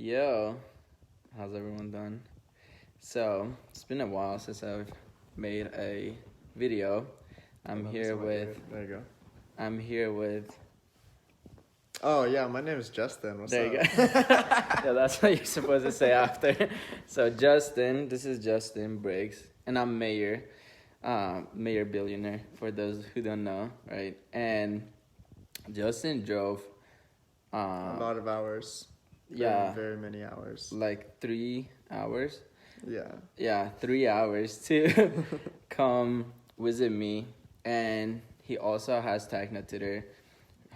Yo, how's everyone doing? So, it's been a while since I've made a video. I'm here with There you go. I'm here with Oh yeah, my name is Justin. What's there up? you go. Yeah, that's what you're supposed to say after. So this is Justin Briggs, and I'm Mayor Billionaire for those who don't know, right? And Justin drove A lot of hours. yeah, Very many hours. like 3 hours. Yeah. Yeah, 3 hours to come visit me. And he also has Techno Tutor,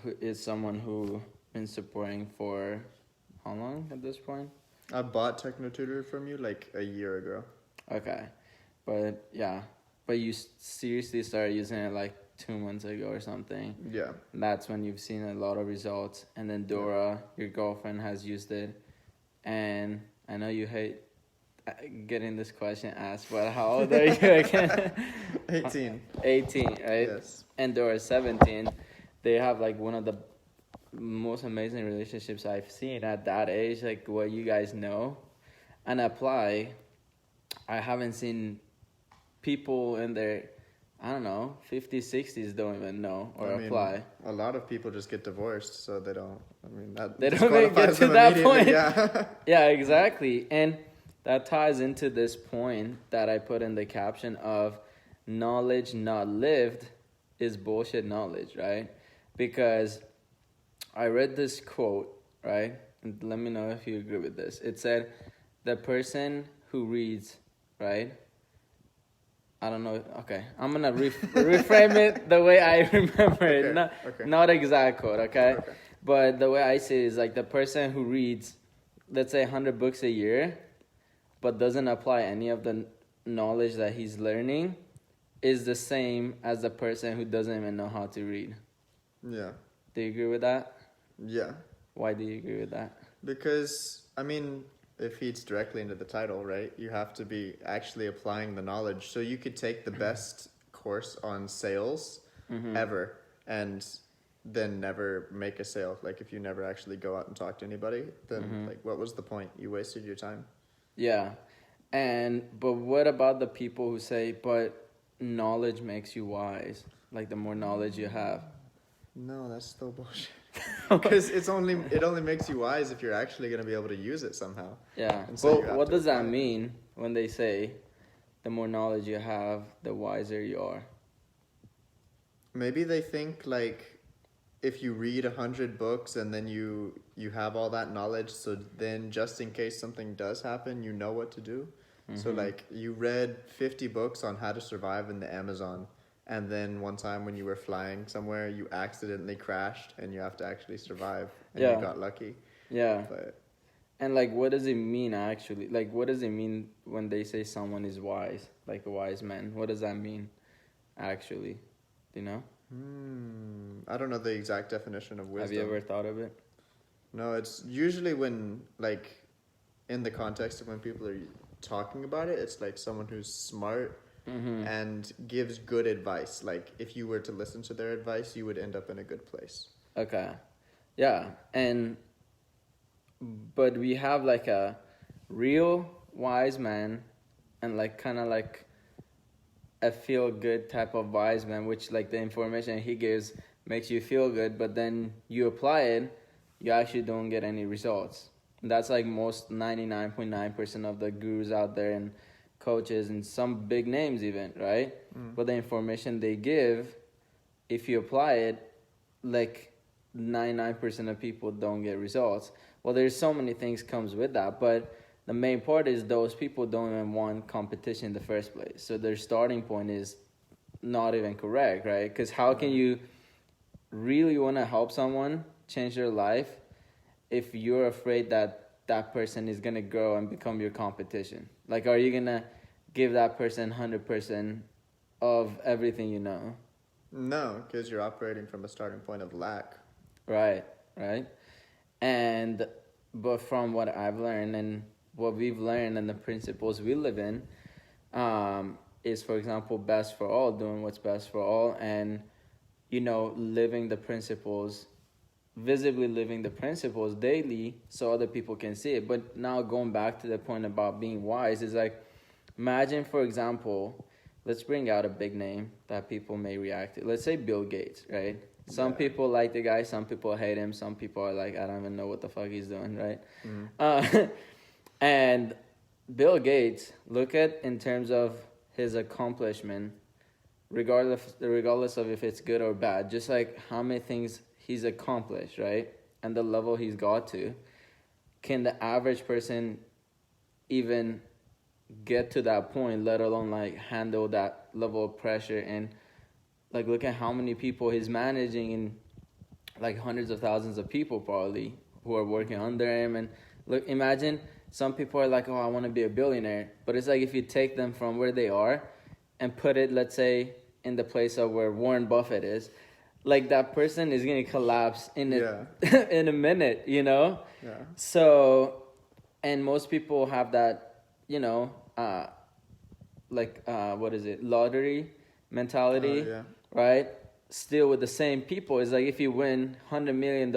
who is someone who been supporting for how long at this point? I bought Techno Tutor from you like a year ago. Okay, but yeah, but you seriously started using it like 2 months ago or something. Yeah. That's when you've seen a lot of results. And then Dora, your girlfriend, has used it. And I know you hate getting this question asked, but how old are you again? 18. 18, right? Yes. And Dora 17. They have like one of the most amazing relationships I've seen at that age, like what you guys know and apply. I haven't seen people in their, I don't know, 50s, 60s don't even know or apply. A lot of people just get divorced, so they don't. They don't even get to that point. Yeah. Yeah, exactly. And that ties into this point that I put in the caption of knowledge not lived is bullshit knowledge, right? Because I read this quote, right? And let me know if you agree with this. It said, the person who reads, right? I don't know. Okay, I'm going to reframe it the way I remember it. Not exact quote, okay? But the way I say it is like the person who reads, let's say 100 books a year, but doesn't apply any of the knowledge that he's learning is the same as the person who doesn't even know how to read. Yeah. Do you agree with that? Yeah. Why do you agree with that? Because, it feeds directly into the title, right? You have to be actually applying the knowledge. So you could take the best course on sales ever and then never make a sale. Like if you never actually go out and talk to anybody, then like what was the point? You wasted your time. Yeah. But what about the people who say, but knowledge makes you wise? Like the more knowledge you have. No, that's still bullshit. Because it only makes you wise if you're actually going to be able to use it somehow. Yeah. So Well, what does that mean when they say the more knowledge you have, the wiser you are? Maybe they think like if you read 100 books and then you have all that knowledge, so then just in case something does happen, you know what to do. So like you read 50 books on how to survive in the Amazon. And then one time when you were flying somewhere, you accidentally crashed and you have to actually survive. And you got lucky. Yeah. But and like, what does it mean actually? Like, what does it mean when they say someone is wise? Like a wise man. What does that mean actually? Do you know? I don't know the exact definition of wisdom. Have you ever thought of it? No, it's usually when, like, in the context of when people are talking about it, it's like someone who's smart and gives good advice. Like if you were to listen to their advice, you would end up in a good place. Okay. Yeah. But we have like a real wise man and like kind of like a feel good type of wise man, which like the information he gives makes you feel good, but then you apply it, you actually don't get any results. And that's like most 99.9% of the gurus out there and coaches and some big names even, right? But the information they give, if you apply it, like 99% of people don't get results. Well, there's so many things comes with that, but the main part is those people don't even want competition in the first place. So their starting point is not even correct, right? Because how can you really want to help someone change their life if you're afraid that that person is going to grow and become your competition? Like, are you going to give that person 100% of everything you know? No, because you're operating from a starting point of lack. Right. But from what I've learned and what we've learned and the principles we live in is, for example, best for all, doing what's best for all, and, living the principles visibly living the principles daily so other people can see it. But now going back to the point about being wise is like, imagine, for example, let's bring out a big name that people may react to. Let's say Bill Gates, right? Some people like the guy, some people hate him, some people are like, I don't even know what the fuck he's doing, right? And Bill Gates, look at in terms of his accomplishment, regardless of if it's good or bad, just like how many things he's accomplished, right? And the level he's got to. Can the average person even get to that point, let alone like handle that level of pressure? And like, look at how many people he's managing, and like hundreds of thousands of people probably who are working under him. And look, imagine some people are like, oh, I want to be a billionaire. But it's like if you take them from where they are and put it, let's say, in the place of where Warren Buffett is, like that person is going to collapse in in a minute, you know? Yeah. So, and most people have that, you know, what is it? Lottery mentality, right? Still with the same people. It's like if you win $100 million,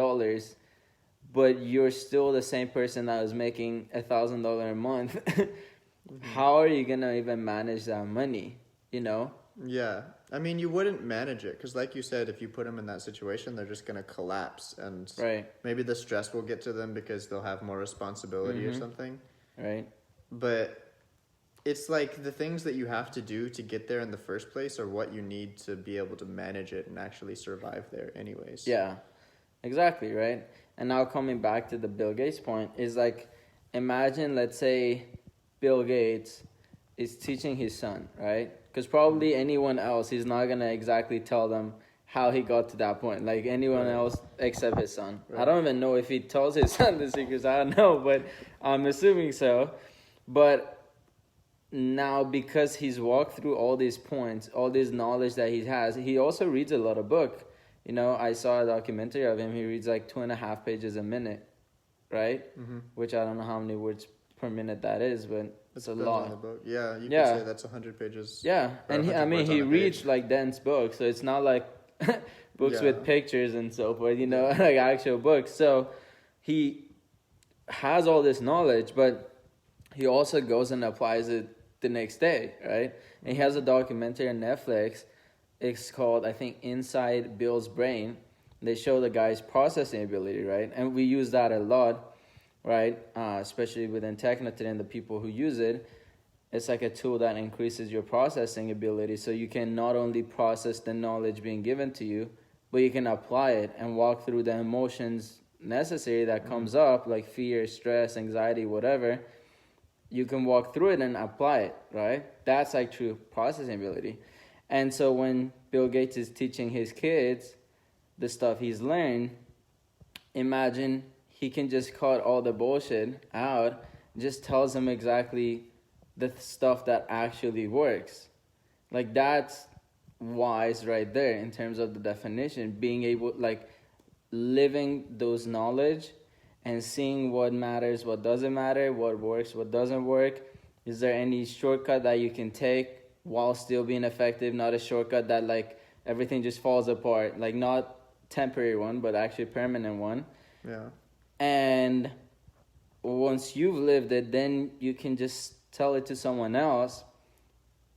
but you're still the same person that was making $1,000 a month, how are you going to even manage that money, you know? Yeah. I mean, you wouldn't manage it because, like you said, if you put them in that situation, they're just going to collapse. And maybe the stress will get to them because they'll have more responsibility or something. Right. But it's like the things that you have to do to get there in the first place are what you need to be able to manage it and actually survive there anyways. Yeah, exactly, right? And now coming back to the Bill Gates point is like, imagine, let's say Bill Gates is teaching his son, right? Because probably anyone else, he's not going to exactly tell them how he got to that point. Like anyone else except his son. Right. I don't even know if he tells his son the secrets. I don't know, but I'm assuming so. But now because he's walked through all these points, all this knowledge that he has, he also reads a lot of book. You know, I saw a documentary of him. He reads like 2.5 pages a minute, right? Which I don't know how many words per minute that is, but it's a lot. On the book. Yeah, you could say that's 100 pages. Yeah, and he reads like dense books, so it's not like books with pictures and so forth, you know, like actual books. So he has all this knowledge, but he also goes and applies it the next day, right? And he has a documentary on Netflix. It's called, I think, Inside Bill's Brain. They show the guy's processing ability, right? And we use that a lot, right? Especially within Technotin and the people who use it. It's like a tool that increases your processing ability, so you can not only process the knowledge being given to you, but you can apply it and walk through the emotions necessary that comes up, like fear, stress, anxiety, whatever. You can walk through it and apply it, right? That's like true processing ability. And so when Bill Gates is teaching his kids the stuff he's learned, imagine he can just cut all the bullshit out, just tells them exactly the stuff that actually works. Like, that's wise right there in terms of the definition. Being able, like, living those knowledge and seeing what matters, what doesn't matter, what works, what doesn't work. Is there any shortcut that you can take while still being effective? Not a shortcut that, like, everything just falls apart. Like, not temporary one, but actually permanent one. Yeah. And once you've lived it, then you can just tell it to someone else,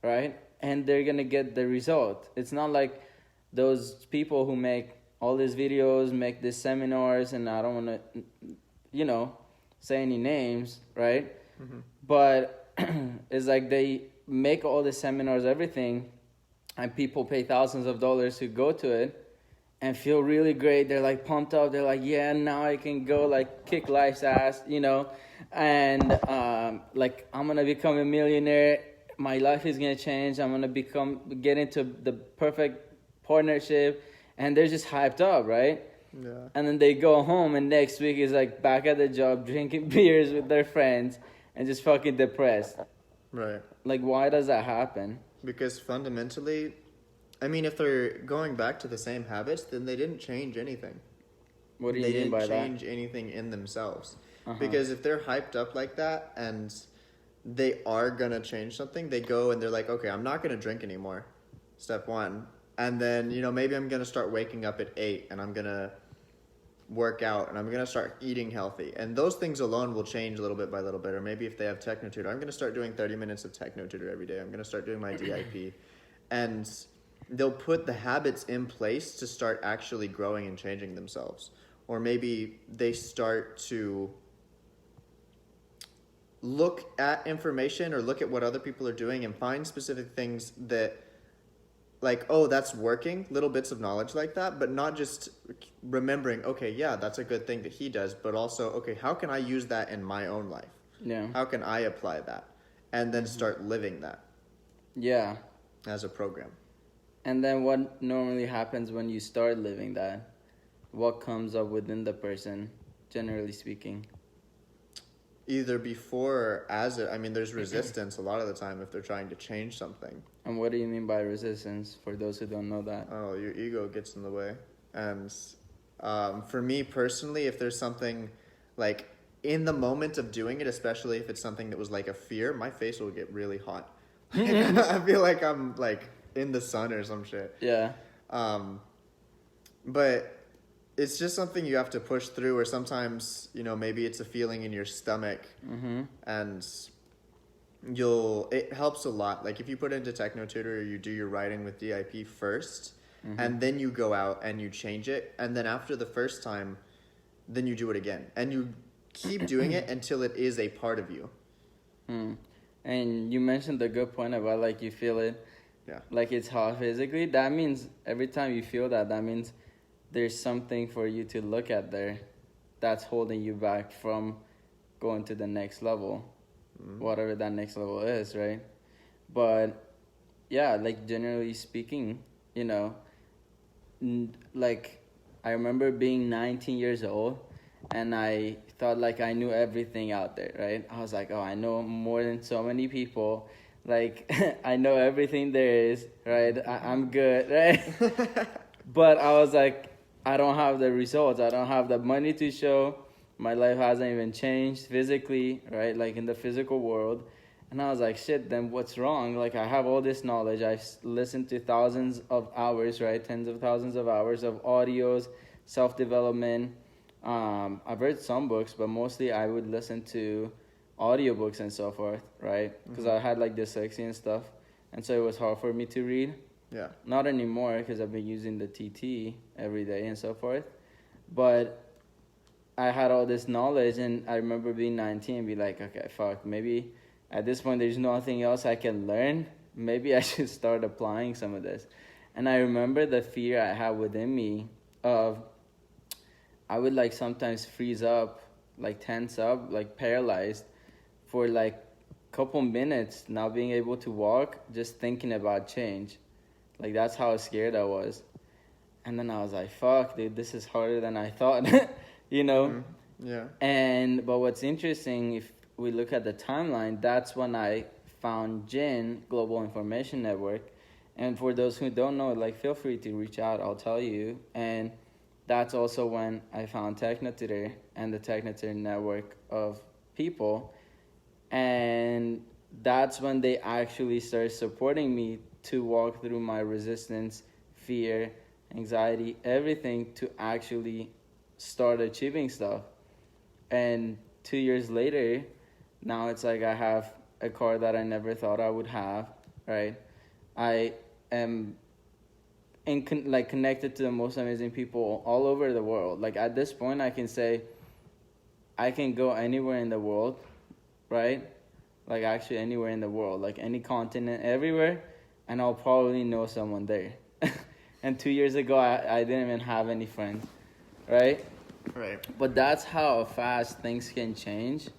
right? And they're going to get the result. It's not like those people who make all these videos, make these seminars, and I don't want to, you know, say any names, right? But it's like they make all the seminars, everything, and people pay thousands of dollars to go to it and feel really great. They're like pumped up. They're like, yeah, now I can go like kick life's ass, you know, and like I'm going to become a millionaire. My life is going to change. I'm going to get into the perfect partnership. And they're just hyped up, right? Yeah. And then they go home and next week is like back at the job drinking beers with their friends and just fucking depressed. Right. Like, why does that happen? Because fundamentally, I mean, if they're going back to the same habits, then they didn't change anything. What do you mean by that? They didn't change anything in themselves. Because if they're hyped up like that and they are going to change something, they go and they're like, okay, I'm not going to drink anymore. Step one. And then, you know, maybe I'm going to start waking up at 8 and I'm going to work out, and I'm going to start eating healthy. And those things alone will change little bit by little bit. Or maybe if they have techno tutor, I'm going to start doing 30 minutes of techno tutor every day. I'm going to start doing my DIP. And they'll put the habits in place to start actually growing and changing themselves. Or maybe they start to look at information or look at what other people are doing and find specific things that, like, oh, that's working, little bits of knowledge like that, but not just remembering, okay, yeah, that's a good thing that he does, but also, okay, how can I use that in my own life? Yeah. How can I apply that? And then start living that. Yeah. As a program. And then what normally happens when you start living that? What comes up within the person, generally speaking? Either before or as it, I mean, there's resistance a lot of the time if they're trying to change something. And what do you mean by resistance, for those who don't know that? Oh, your ego gets in the way. And for me personally, if there's something like in the moment of doing it, especially if it's something that was like a fear, my face will get really hot. I feel like I'm like in the sun or some shit. Yeah. But it's just something you have to push through, or sometimes, you know, maybe it's a feeling in your stomach, and it helps a lot. Like if you put into techno tutor, or you do your writing with DIP first, and then you go out and you change it, and then after the first time, then you do it again, and you keep doing it until it is a part of you. And you mentioned the good point about like you feel it, like it's hot physically. That means every time you feel that, that means there's something for you to look at there that's holding you back from going to the next level, whatever that next level is, right? But yeah, like generally speaking, you know, like I remember being 19 years old and I thought like I knew everything out there, right? I was like, oh, I know more than so many people. Like I know everything there is, right? I'm good, right? But I was like, I don't have the results. I don't have the money to show. My life hasn't even changed physically, right? Like in the physical world. And I was like, shit, then what's wrong? Like I have all this knowledge. I've listened to thousands of hours, right? Tens of thousands of hours of audios, self-development. I've read some books, but mostly I would listen to audiobooks and so forth, right? Because I had like dyslexia and stuff. And so it was hard for me to read. Yeah. Not anymore because I've been using the TT every day and so forth. But I had all this knowledge, and I remember being 19 and be like, okay, fuck, maybe at this point there's nothing else I can learn. Maybe I should start applying some of this. And I remember the fear I had within me of I would like sometimes freeze up, like tense up, like paralyzed for like a couple minutes, not being able to walk, just thinking about change. Like, that's how scared I was. And then I was like, fuck, dude, this is harder than I thought, you know? Yeah. But what's interesting, if we look at the timeline, that's when I found GIN, Global Information Network. And for those who don't know, like, feel free to reach out, I'll tell you. And that's also when I found TechnoTutor and the TechnoTutor network of people. And that's when they actually started supporting me to walk through my resistance, fear, anxiety, everything to actually start achieving stuff. And 2 years later, now it's like I have a car that I never thought I would have, right? I am connected to the most amazing people all over the world. Like at this point, I can say I can go anywhere in the world, right? Like actually anywhere in the world, like any continent, everywhere, and I'll probably know someone there. And 2 years ago, I didn't even have any friends, right? Right. But that's how fast things can change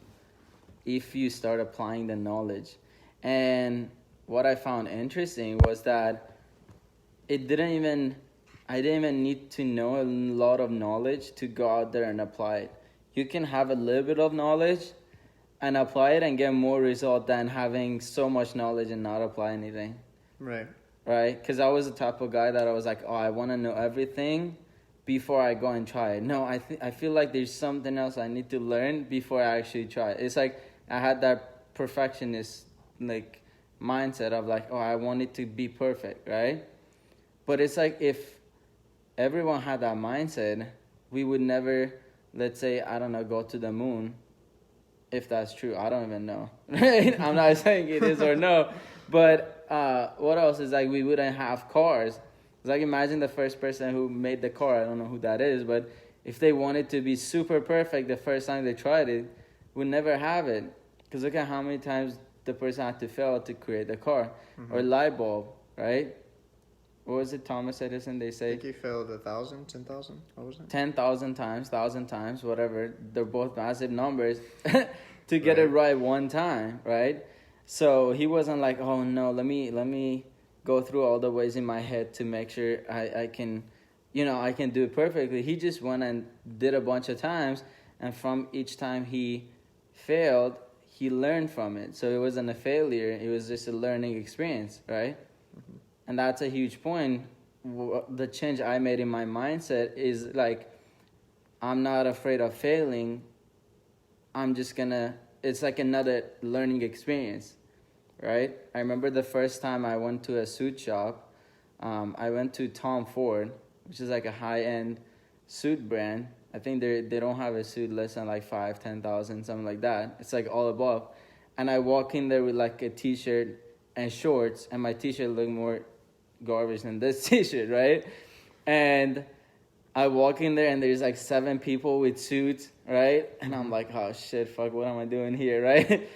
if you start applying the knowledge. And what I found interesting was that I didn't even need to know a lot of knowledge to go out there and apply it. You can have a little bit of knowledge and apply it and get more result than having so much knowledge and not apply anything. Right. Right? Because I was the type of guy that I was like, oh, I want to know everything before I go and try it. No, I feel like there's something else I need to learn before I actually try it. It's like I had that perfectionist like mindset of like, oh, I want it to be perfect, right? But it's like if everyone had that mindset, we would never, let's say, I don't know, go to the moon. If that's true, I don't even know. Right? I'm not saying it is or no, but what else is like we wouldn't have cars. It's like imagine the first person who made the car. I don't know who that is, but if they wanted to be super perfect the first time they tried it, would never have it. Because look at how many times the person had to fail to create the car. Or light bulb, right? What was it, Thomas Edison? They I say think you failed 1,000, 10,000. What was it? 10,000 times, 1,000 times, whatever. They're both massive numbers to get it right one time, right? So he wasn't like, oh no, let me go through all the ways in my head to make sure I can, I can do it perfectly. He just went and did a bunch of times, and from each time he failed, he learned from it. So it wasn't a failure; it was just a learning experience, right? And that's a huge point. The change I made in my mindset is like, I'm not afraid of failing. I'm just gonna, it's like another learning experience, right? I remember the first time I went to a suit shop. I went to Tom Ford, which is like a high-end suit brand. I think they don't have a suit less than like 5,000, 10,000, something like that. It's like all above. And I walk in there with like a t-shirt and shorts, and my t-shirt looked more garbage than this t-shirt, right? And I walk in there and there's like 7 people with suits, right? And I'm like, oh shit, fuck, what am I doing here, right?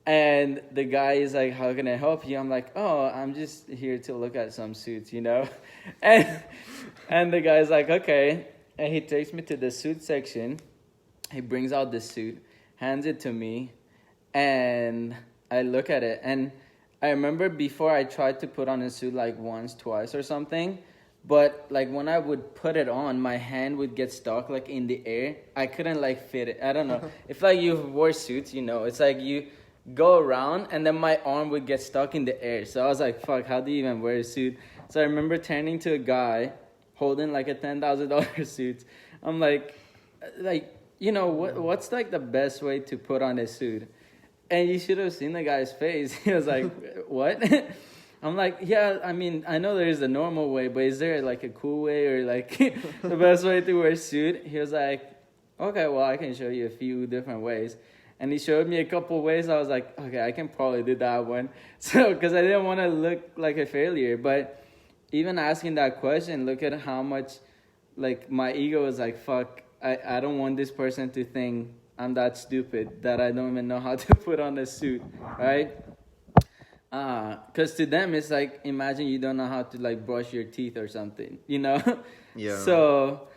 And the guy is like, how can I help you? I'm like, oh, I'm just here to look at some suits, And the guy's like, okay. And he takes me to the suit section. He brings out the suit, hands it to me, and I look at it. And I remember before I tried to put on a suit like once, twice or something. But like when I would put it on, my hand would get stuck like in the air. I couldn't like fit it. I don't know. If like you wore suits, it's like you go around and then my arm would get stuck in the air. So I was like, fuck, how do you even wear a suit? So I remember turning to a guy holding like a $10,000 suit. I'm like, what's like the best way to put on a suit? And you should have seen the guy's face. He was like, what? I'm like, yeah, I mean, I know there's a normal way, but is there like a cool way or like the best way to wear a suit? He was like, okay, well, I can show you a few different ways. And he showed me a couple ways. I was like, okay, I can probably do that one. So, because I didn't want to look like a failure. But even asking that question, look at how much, like, my ego was like, fuck, I don't want this person to think I'm that stupid that I don't even know how to put on a suit, right? Because to them, it's like, imagine you don't know how to, like, brush your teeth or something, Yeah. So,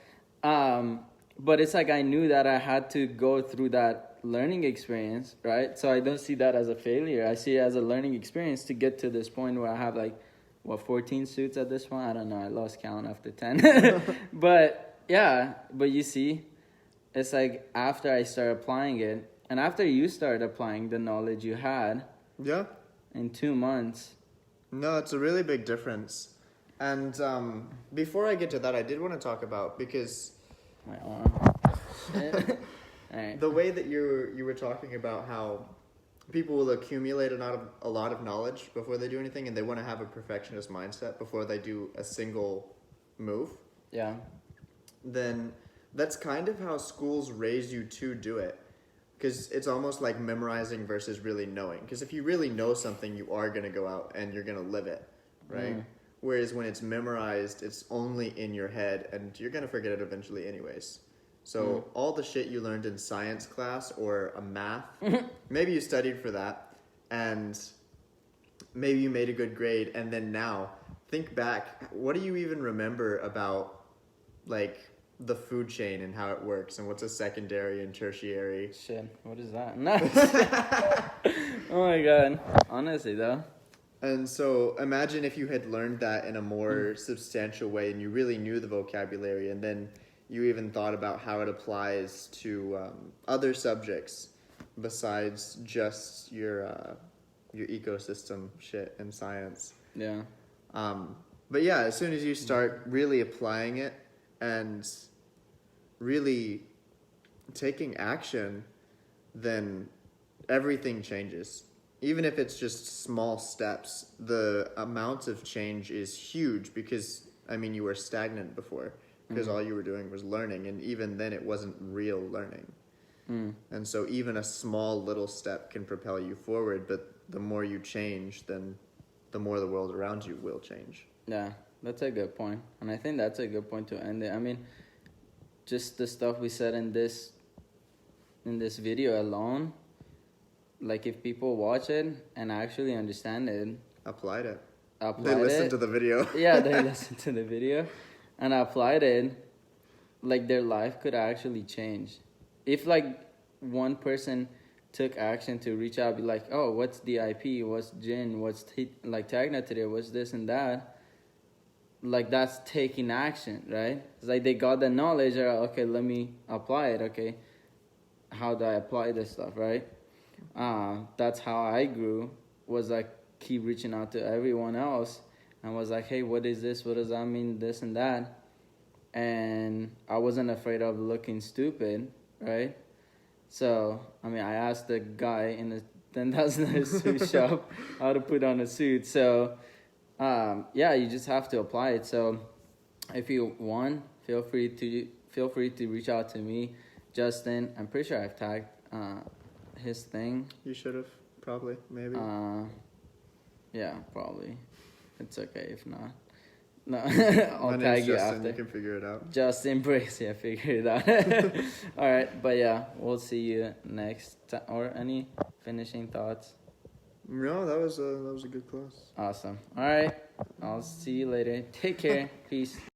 but it's like I knew that I had to go through that learning experience, right? So I don't see that as a failure. I see it as a learning experience to get to this point where I have, like, 14 suits at this point? I don't know. I lost count after 10. But, yeah. But you see, it's like after I started applying it, and after you started applying the knowledge you had. Yeah. In 2 months. No, it's a really big difference. And before I get to that, I did want to talk about, because my arm. Right. The way that you were talking about how people will accumulate a lot of knowledge before they do anything, and they want to have a perfectionist mindset before they do a single move. Yeah. Then that's kind of how schools raise you to do it. Because it's almost like memorizing versus really knowing. Because if you really know something, you are going to go out and you're going to live it, right? Whereas when it's memorized, it's only in your head, and you're going to forget it eventually anyways. So all the shit you learned in science class or a math, maybe you studied for that, and maybe you made a good grade, and then now, think back, what do you even remember about, like, the food chain and how it works, and what's a secondary and tertiary? Shit, what is that? Oh my god. Honestly, though. And so imagine if you had learned that in a more substantial way, and you really knew the vocabulary, and then you even thought about how it applies to other subjects besides just your ecosystem shit in science. Yeah. But yeah, as soon as you start really applying it and really taking action, then everything changes. Even if it's just small steps, the amount of change is huge because, I mean, you were stagnant before. because all you were doing was learning, and even then it wasn't real learning. And so even a small little step can propel you forward, but the more you change, then the more the world around you will change. Yeah, that's a good point. And I think that's a good point to end it. I mean, just the stuff we said in this video alone, like if people watch it and actually understand it, Applied it. applied They listened it, to the video. yeah, they listened to the video and applied it, like their life could actually change. If like one person took action to reach out, be like, oh, what's DIP, what's Jin, what's like Tagna today, what's this and that, like that's taking action, right? It's like they got the knowledge, okay, let me apply it. Okay, how do I apply this stuff, right? That's how I grew, was like keep reaching out to everyone else and was like, hey, what is this, what does that mean, this and that. And I wasn't afraid of looking stupid, right? So I mean, I asked the guy in the $10,000 suit shop how to put on a suit. So yeah, you just have to apply it. So if you want, feel free to reach out to me, Justin. I'm pretty sure I've tagged his thing. You should have, probably, maybe. Yeah, probably. It's okay if not. No, I'll My tag name's you Justin, after. you can figure it out. Justin Briggs, yeah, figure it out. All right, but yeah, we'll see you next time. Or any finishing thoughts? No, that was a good close. Awesome. All right, I'll see you later. Take care. Peace.